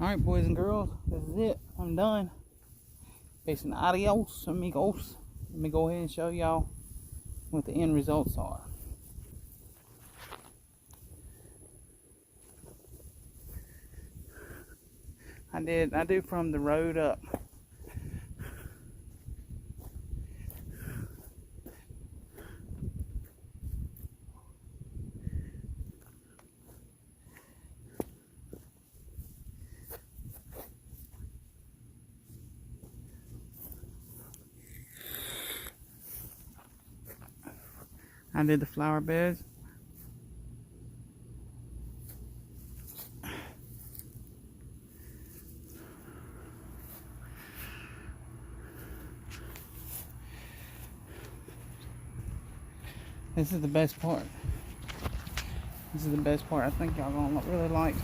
Alright, boys and girls, this is it. I'm done. Facing adios, amigos. Let me go ahead and show y'all what the end results are. I do from the road up. I did the flower beds. This is the best part. This is the best part. I think y'all gonna really like.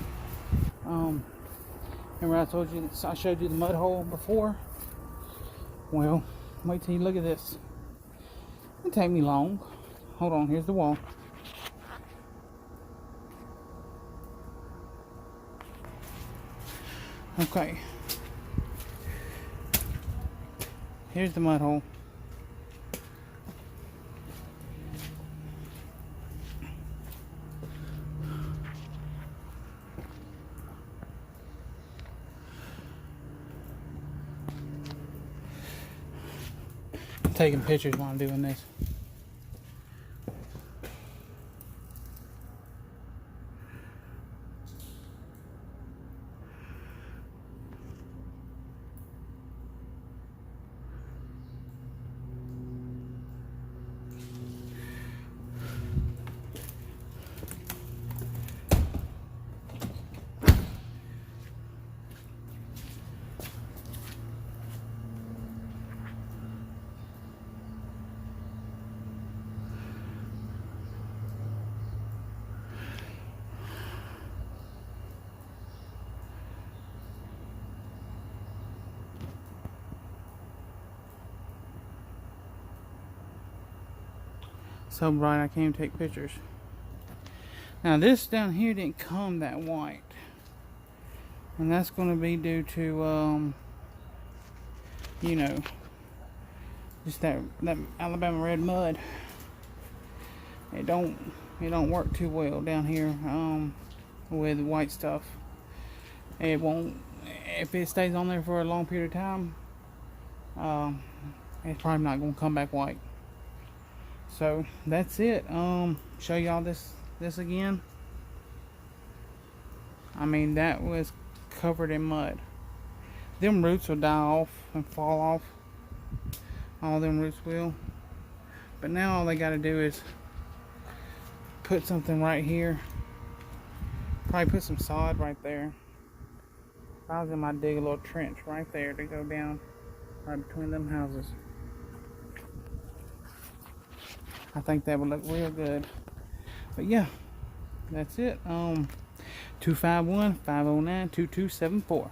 Remember I told you, I showed you the mud hole before? Well, wait till you look at this. It didn't take me long. Hold on, here's the wall. Okay. Here's the mud hole. I'm taking pictures while I'm doing this. So bright I can't even take pictures. Now this down here didn't come that white, and that's going to be due to you know, just that Alabama red mud. It don't work too well down here with white stuff. It won't, if it stays on there for a long period of time, it's probably not going to come back white. So that's it. Show y'all this again. I mean, that was covered in mud. Them roots will die off and fall off. All them roots will. But now all they got to do is put something right here. Probably put some sod right there. If I was them, I'd dig a little trench right there to go down right between them houses. I think that would look real good. But yeah, that's it. 251-509-2274.